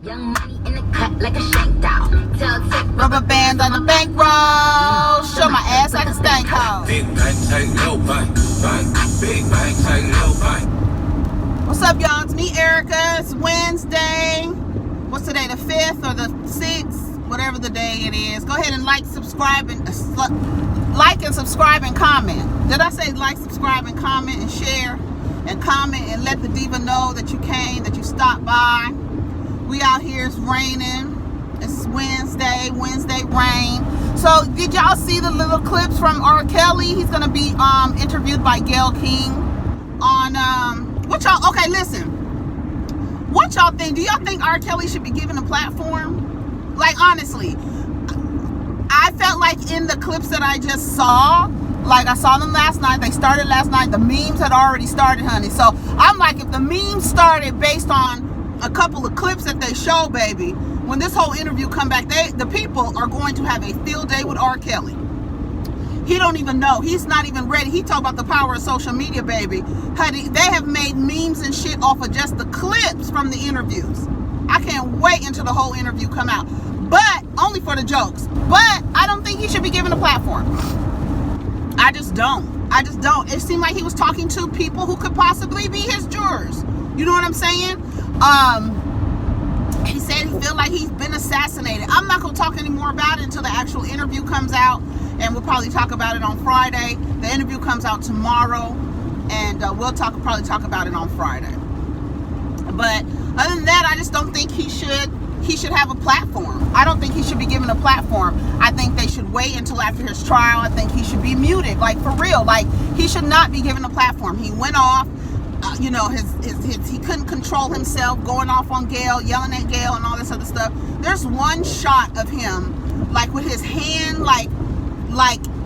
Young money in the cut like a shank doll. Rubber bands on the bankroll. Show my ass like a stank hole. Big bang, tight, low bang, bang. Big bang, tight, low bang. What's up, y'all? It's me, Erica. It's Wednesday. What's today, the 5th or the 6th? Whatever the day it is. Go ahead and like, subscribe, and subscribe and comment. Did I say like, subscribe, and comment, and share, and comment, and let the diva know that you came, that you stopped by. We out here, it's raining. It's Wednesday rain. So did y'all see the little clips from R. Kelly? He's gonna be interviewed by Gayle King on what y'all, okay, listen. What y'all think? Do y'all think R. Kelly should be given a platform? Like, honestly, I felt like in the clips that I just saw, like I saw them last night, they started last night, the memes had already started, honey. So I'm like, if the memes started based on a couple of clips that they show, baby, when this whole interview come back, the people are going to have a field day with R. Kelly. He don't even know. He's not even ready. He talk about the power of social media, baby. Honey, they have made memes and shit off of just the clips from the interviews. I can't wait until the whole interview come out. But only for the jokes. But I don't think he should be given a platform. I just don't. It seemed like he was talking to people who could possibly be his jurors. You know what I'm saying? He said he feel like he's been assassinated. I'm not going to talk any more about it until the actual interview comes out, and we'll probably talk about it on Friday. The interview comes out tomorrow, and we'll probably talk about it on Friday. But other than that, I just don't think he should have a platform. I don't think he should be given a platform. I think they should wait until after his trial. I think he should be muted, like for real. Like, he should not be given a platform. He went off. He couldn't control himself, going off on Gayle, yelling at Gayle and all this other stuff. There's one shot of him, like with his hand, like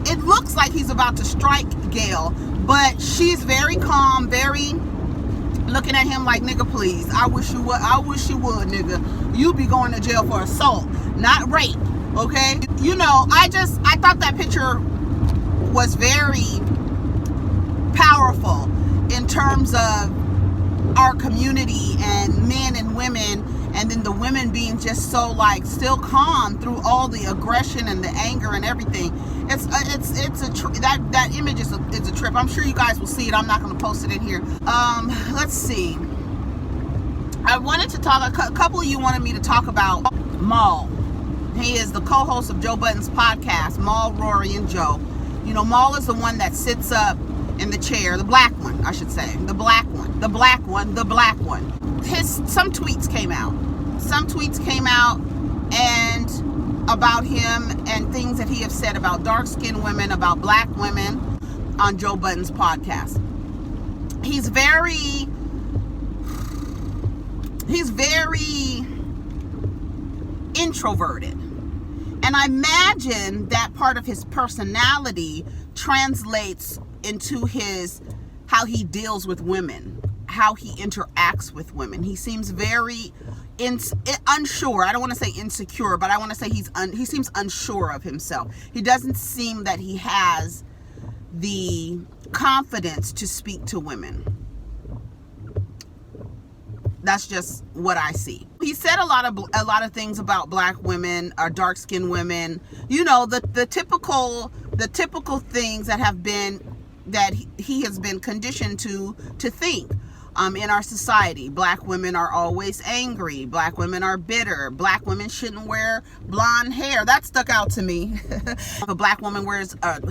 it looks like he's about to strike Gayle, but she's very calm, very looking at him like, nigga, please, I wish you would, nigga. You be going to jail for assault, not rape, okay? I thought that picture was very powerful in terms of our community and men and women, and then the women being just so like still calm through all the aggression and the anger and everything. That image is a trip. I'm sure you guys will see it. I'm not going to post it in here. Let's see. I wanted to talk. A couple of you wanted me to talk about Maul. He is the co-host of Joe Budden's podcast. Maul, Rory, and Joe. Maul is the one that sits up in the chair, the black one, I should say, the black one. Some tweets came out and about him and things that he has said about dark-skinned women, about black women on Joe Budden's podcast. He's very introverted. And I imagine that part of his personality translates into how he deals with women, how he interacts with women. He seems very unsure. I don't want to say insecure, but I want to say he seems unsure of himself. He doesn't seem that he has the confidence to speak to women. That's just what I see. He said a lot of things about black women or dark-skinned women. The typical things that he has been conditioned to think in our society. Black women are always angry. Black women are bitter. Black women shouldn't wear blonde hair. That stuck out to me. A black woman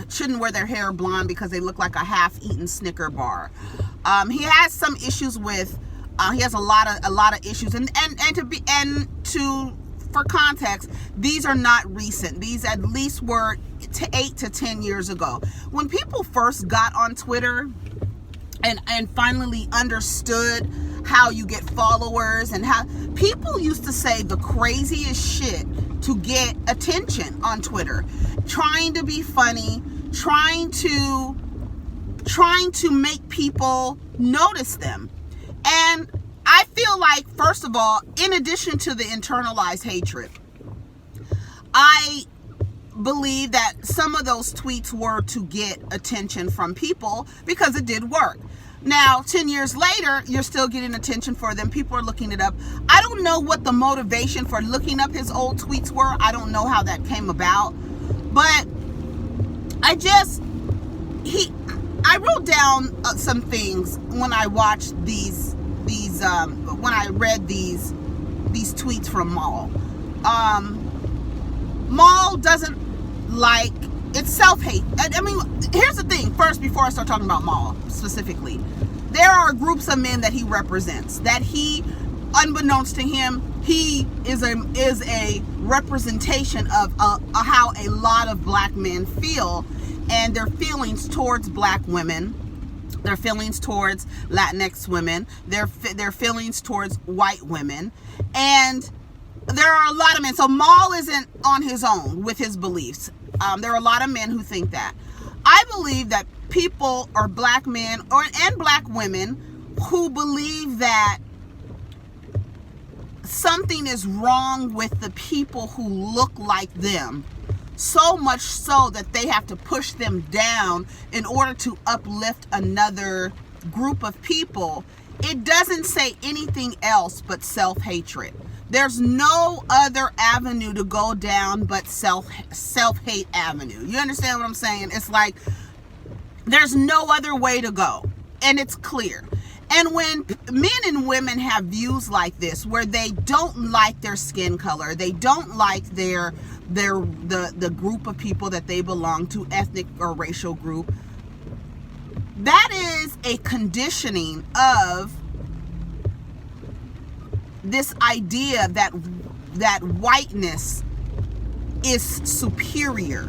shouldn't wear their hair blonde because they look like a half-eaten Snicker bar. He has some issues with. He has a lot of issues, and for context, these are not recent. These at least were 8 to 10 years ago. When people first got on Twitter and finally understood how you get followers and how people used to say the craziest shit to get attention on Twitter, trying to be funny, trying to make people notice them. And I feel like, first of all, in addition to the internalized hatred, I believe that some of those tweets were to get attention from people because it did work. Now, 10 years later, you're still getting attention for them. People are looking it up. I don't know what the motivation for looking up his old tweets were. I don't know how that came about. But I wrote down some things when I watched when I read these tweets from Maul. Maul doesn't like, it's self-hate. I mean, here's the thing, first, before I start talking about Maul specifically. There are groups of men that he represents, that he, unbeknownst to him, he is a representation of how a lot of black men feel, and their feelings towards black women, their feelings towards Latinx women, their feelings towards white women, and there are a lot of men. So Maul isn't on his own with his beliefs. There are a lot of men who think that. I believe that people, or black men and black women, who believe that something is wrong with the people who look like them, so much so that they have to push them down in order to uplift another group of people. It doesn't say anything else but self-hatred. There's no other avenue to go down but self-hate avenue. You understand what I'm saying? It's like there's no other way to go, and it's clear. And when men and women have views like this, where they don't like their skin color, they don't like the group of people that they belong to, ethnic or racial group, that is a conditioning of this idea that whiteness is superior,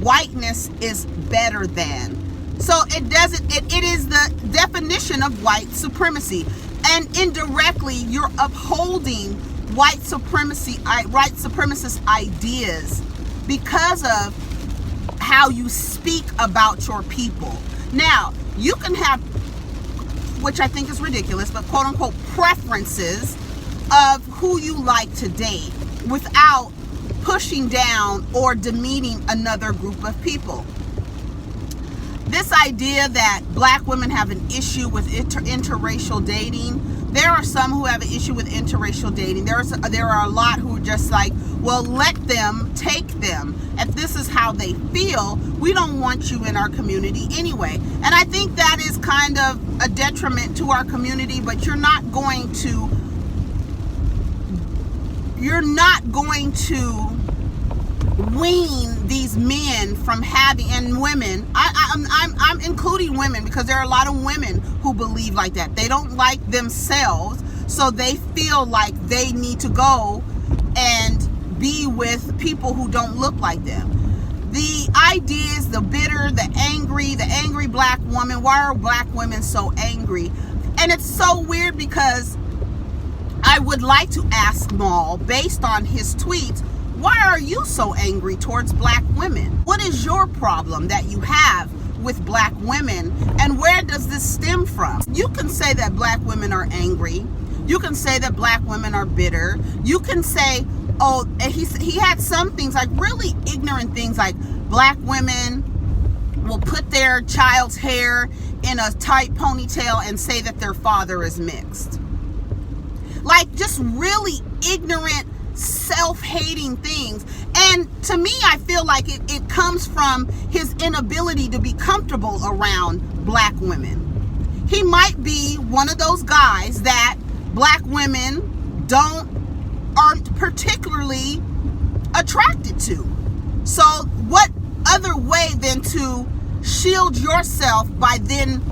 whiteness is better than. So it is the definition of white supremacy, and indirectly you're upholding white supremacist ideas because of how you speak about your people. Now, you can have, which I think is ridiculous, but quote unquote preferences of who you like to date without pushing down or demeaning another group of people. This idea that black women have an issue with interracial dating, there are some who have an issue with interracial dating. There are a lot who are just like, well, let them take them. If this is how they feel, we don't want you in our community anyway. And I think that is kind of a detriment to our community, but you're not going to wean these men from having, and women, I'm including women, because there are a lot of women who believe like that. They don't like themselves, so they feel like they need to go and be with people who don't look like them. The ideas, the bitter, the angry black woman. Why are black women so angry? And it's so weird, because I would like to ask Maul, based on his tweets, why are you so angry towards black women? What is your problem that you have with black women, and where does this stem from? You can say that black women are angry. You can say that black women are bitter. You can say, oh, he had some things, like really ignorant things, like black women will put their child's hair in a tight ponytail and say that their father is mixed. Like, just really ignorant, self-hating things. And to me, I feel like it comes from his inability to be comfortable around black women. He might be one of those guys that black women aren't particularly attracted to. So what other way than to shield yourself by then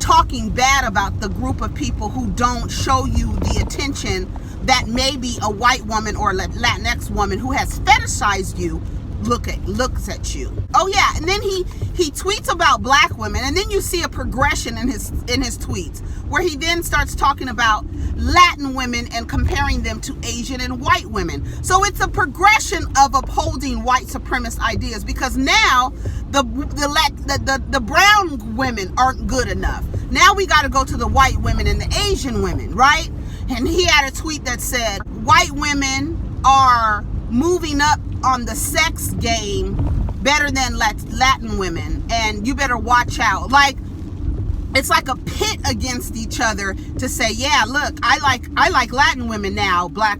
talking bad about the group of people who don't show you the attention that maybe a white woman or a Latinx woman who has fetishized you looks at you. Oh yeah, and then he tweets about black women, and then you see a progression in his tweets where he then starts talking about Latin women and comparing them to Asian and white women. So it's a progression of upholding white supremacist ideas, because now the brown women aren't good enough. Now we got to go to the white women and the Asian women, right? And he had a tweet that said, white women are moving up on the sex game better than Latin women, and you better watch out. Like, it's like a pit against each other to say, yeah, look, I like Latin women now, black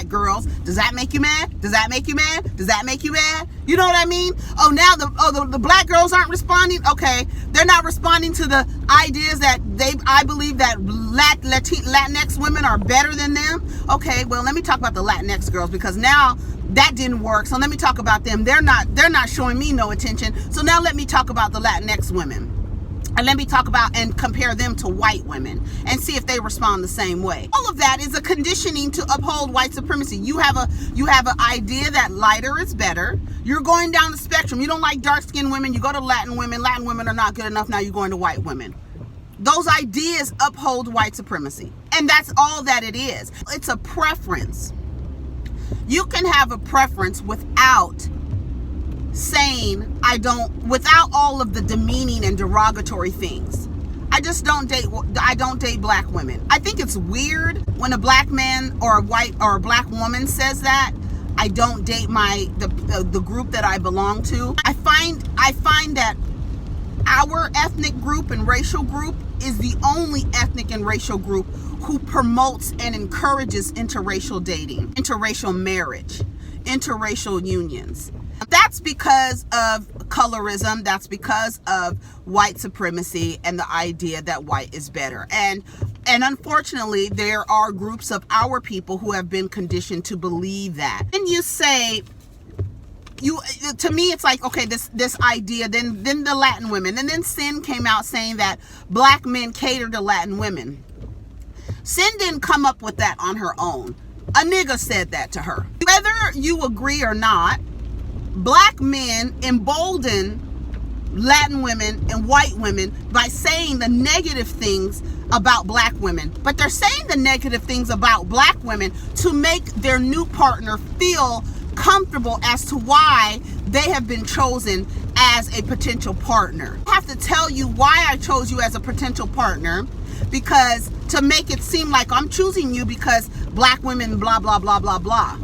girls. Does that make you mad? Does that make you mad? Does that make you mad? You know what I mean? Oh, now the black girls aren't responding. Okay, they're not responding to the ideas that I believe that Latinx women are better than them. Okay, well, let me talk about the Latinx girls, because now that didn't work. So let me talk about them. They're not showing me no attention. So now let me talk about the Latinx women. And let me talk about and compare them to white women and see if they respond the same way. All of that is a conditioning to uphold white supremacy. You have an idea that lighter is better. You're going down the spectrum. You don't like dark-skinned women. You go to Latin women. Latin women are not good enough. Now you're going to white women. Those ideas uphold white supremacy. And that's all that it is. It's a preference. You can have a preference without saying without all of the demeaning and derogatory things. I don't date black women. I think it's weird when a black man or a black woman says that. I don't date the group that I belong to. I find that our ethnic group and racial group is the only ethnic and racial group who promotes and encourages interracial dating, interracial marriage, interracial unions. That's because of colorism. That's because of white supremacy and the idea that white is better. And unfortunately, there are groups of our people who have been conditioned to believe that. And you say, to me, it's like, okay, this idea, then the Latin women, and then Sin came out saying that black men cater to Latin women. Sin didn't come up with that on her own. A nigga said that to her. Whether you agree or not, black men embolden Latin women and white women by saying the negative things about black women. But they're saying the negative things about black women to make their new partner feel comfortable as to why they have been chosen as a potential partner. I have to tell you why I chose you as a potential partner, because to make it seem like I'm choosing you because black women blah blah blah blah blah.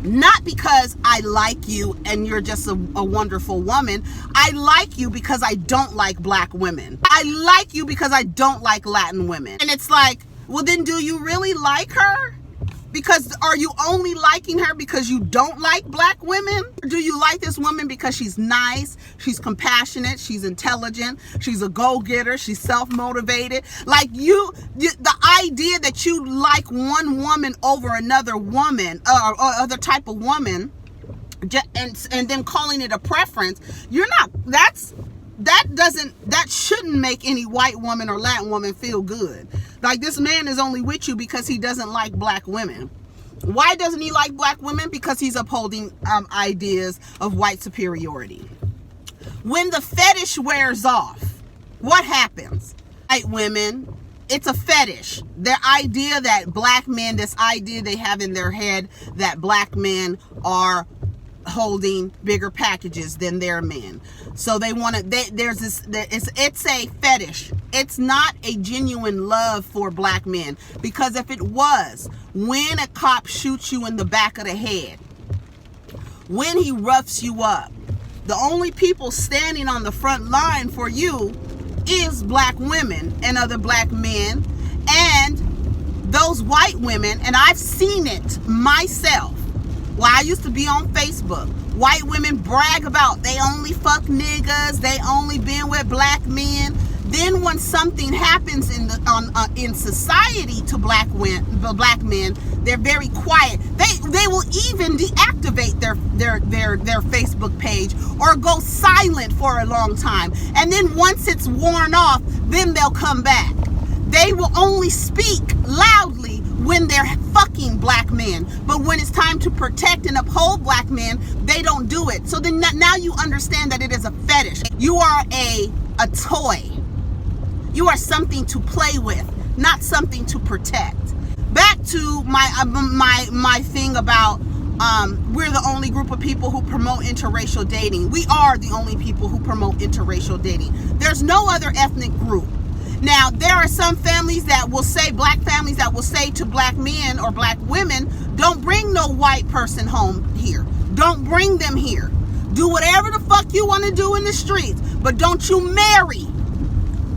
Not because I like you and you're just a wonderful woman. I like you because I don't like black women. I like you because I don't like Latin women. And it's like, well, then do you really like her? Because are you only liking her because you don't like black women? Or do you like this woman because she's nice, she's compassionate, she's intelligent, she's a go-getter, she's self-motivated? Like the idea that you like one woman over another woman, or other type of woman, and then calling it a preference, that shouldn't make any white woman or Latin woman feel good. Like, this man is only with you because he doesn't like black women. Why doesn't he like black women? Because he's upholding ideas of white superiority. When the fetish wears off, what happens? White women, it's a fetish. Their idea that black men, this idea they have in their head that black men are holding bigger packages than their men. So they want to, it's a fetish. It's not a genuine love for black men, because if it was, when a cop shoots you in the back of the head, when he roughs you up, the only people standing on the front line for you is black women and other black men, and those white women. And I've seen it myself. Well, I used to be on Facebook. White women brag about they only fuck niggas, they only been with black men. Then when something happens in society to black men, they're very quiet. They will even deactivate their Facebook page or go silent for a long time. And then once it's worn off, then they'll come back. They will only speak loudly when they're fucking black men. But when it's time to protect and uphold black men, they don't do it. So then now you understand that it is a fetish. You are a toy. You are something to play with, not something to protect. Back to my thing about we're the only group of people who promote interracial dating. We are the only people who promote interracial dating. There's no other ethnic group. Now, there are some families that will say, black families that will say to black men or black women, don't bring no white person home here. Don't bring them here. Do whatever the fuck you want to do in the streets, but don't you marry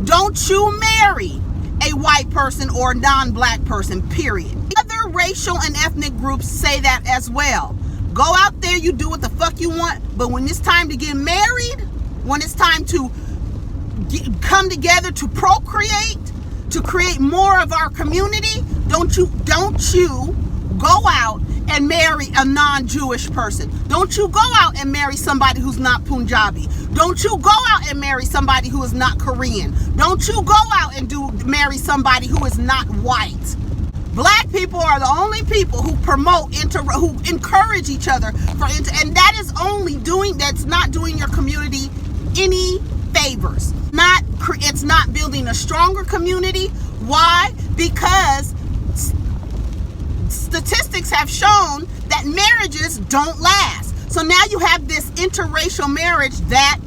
Don't you marry a white person or a non-black person, period. Other racial and ethnic groups say that as well. Go out there, you do what the fuck you want, but when it's time to get married, when it's time to come together to procreate, to create more of our community, don't you go out and marry a non-Jewish person. Don't you go out and marry somebody who's not Punjabi. Don't you go out and marry somebody who is not Korean. Don't you go out and marry somebody who is not white. Black people are the only people who who encourage each other and that is that's not doing your community any favors. It's not building a stronger community. Why? Because statistics have shown that marriages don't last. So now you have this interracial marriage that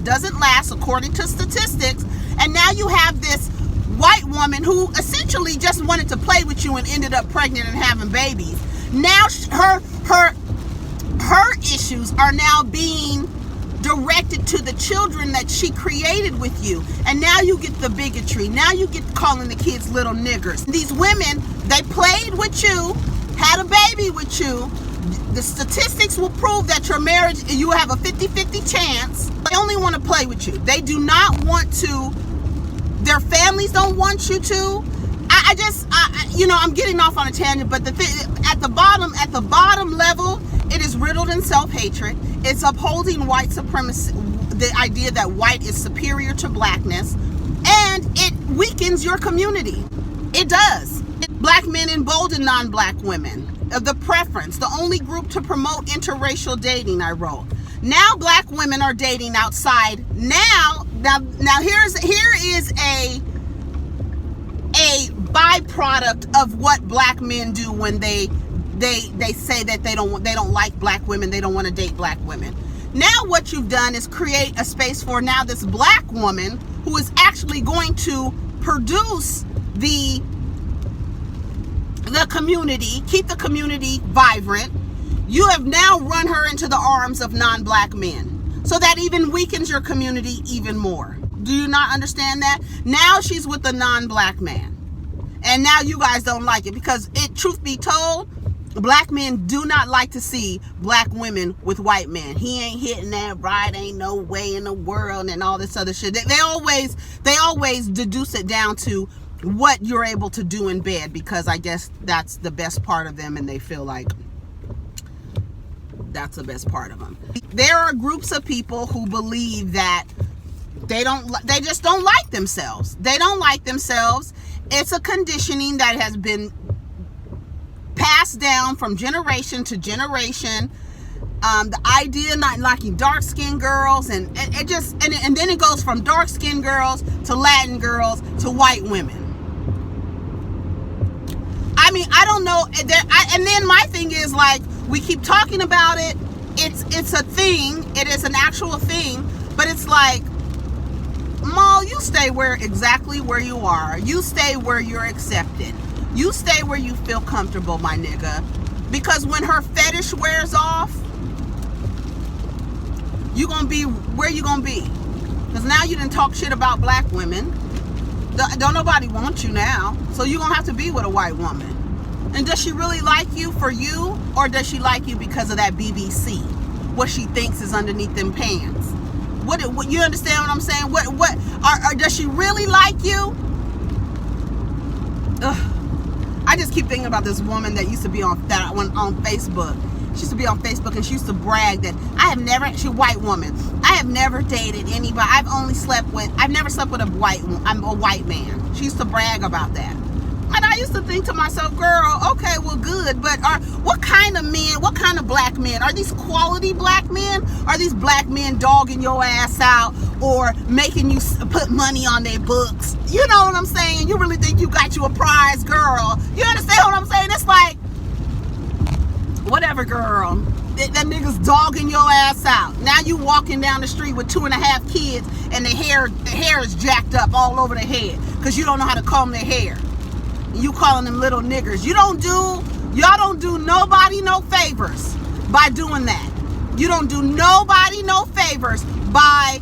doesn't last according to statistics. And now you have this white woman who essentially just wanted to play with you and ended up pregnant and having babies. Now her issues are now being directed to the children that she created with you. And now you get the bigotry. Now you get calling the kids little niggers. These women, they played with you, had a baby with you. The statistics will prove that your marriage, you have a 50-50 chance. They only want to play with you. They do not want to, their families don't want you to. I'm getting off on a tangent, but at the bottom level, it is riddled in self-hatred. It's upholding white supremacy, the idea that white is superior to blackness, and it weakens your community. It does. Black men embolden non-black women. The preference, the only group to promote interracial dating, I wrote. Now black women are dating outside. Now here is a byproduct of what black men do when they say that they don't like black women, they don't want to date black women. Now what you've done is create a space for now this black woman who is actually going to produce the community, keep the community vibrant. You have now run her into the arms of non-black men. So that even weakens your community even more. Do you not understand that? Now she's with a non-black man. And now you guys don't like it because truth be told, black men do not like to see black women with white men. He ain't hitting that right, ain't no way in the world, and all this other shit. They always deduce it down to what you're able to do in bed, because I guess that's the best part of them, and they feel like that's the best part of them. There are groups of people who believe that they just don't like themselves. They don't like themselves. It's a conditioning that has been passed down from generation to generation. The idea not liking dark-skinned girls, and then it goes from dark-skinned girls to Latin girls to white women. I mean, I don't know. And then my thing is, like, we keep talking about it. It's a thing. It is an actual thing. But it's like, Ma, you stay exactly where you are. You stay where you're accepted. You stay where you feel comfortable, my nigga. Because when her fetish wears off, you gonna be where you gonna be. Because now you done talk shit about black women. Don't nobody want you now. So you gonna have to be with a white woman. And does she really like you for you? Or does she like you because of that BBC? What she thinks is underneath them pants? What you understand what I'm saying? Does she really like you? Ugh. I just keep thinking about this woman that used to be on Facebook. She used to be on Facebook and she used to brag that she's a white woman. I have never dated anybody. I've never slept with a white man. She used to brag about that. And I used to think to myself, girl, okay, well, good, but what kind of men, what kind of black men? Are these quality black men? Are these black men dogging your ass out or making you put money on their books? You know what I'm saying? You really think you got you a prize, girl? You understand what I'm saying? It's like, whatever, girl. That nigga's dogging your ass out. Now you walking down the street with 2.5 kids and the hair is jacked up all over their head because you don't know how to comb their hair. You calling them little niggers. Y'all don't do nobody no favors by doing that. You don't do nobody no favors by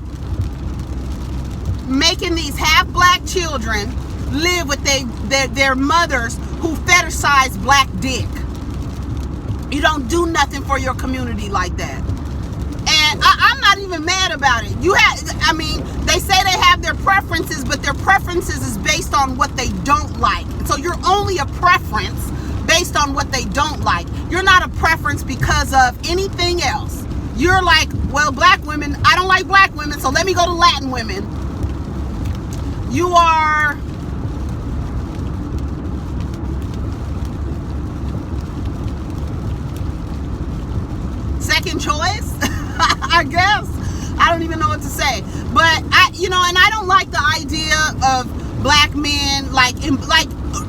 making these half black children live with their mothers who fetishize black dick. You don't do nothing for your community like that. And I'm not even mad about it. They say they have their preferences, but their preferences is based on what they don't like. So you're only a preference based on what they don't like. You're not a preference because of anything else. You're like, well, black women, I don't like black women, so let me go to Latin women. You are second choice, I guess. I don't even know what to say. But and I don't like the idea of black men like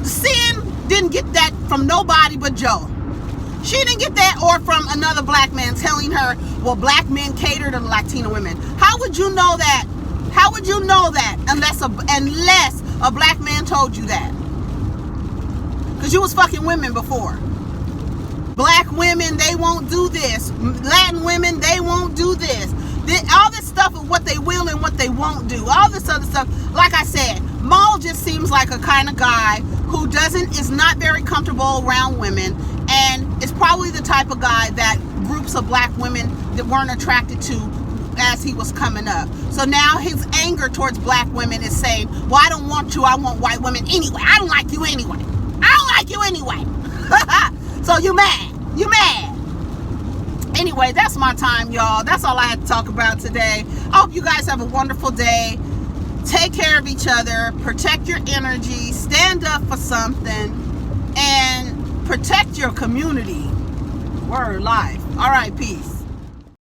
Sin didn't get that from nobody but Joe. She didn't get that or from another black man telling her, well, black men cater to Latina women. How would you know that? How would you know that unless a black man told you that? Because you was fucking women before. Black women, they won't do this. Latin women, they won't do this. All this stuff of what they will and what they won't do. All this other stuff. Like I said, Maul just seems like a kind of guy who is not very comfortable around women, and is probably the type of guy that groups of black women that weren't attracted to as he was coming up. So now his anger towards black women is saying, well, I don't want you, I want white women anyway. I don't like you anyway. I don't like you anyway. So you mad. You mad. Anyway, that's my time, y'all. That's all I had to talk about today. I hope you guys have a wonderful day. Take care of each other. Protect your energy. Stand up for something. And protect your community. Word life. All right, peace.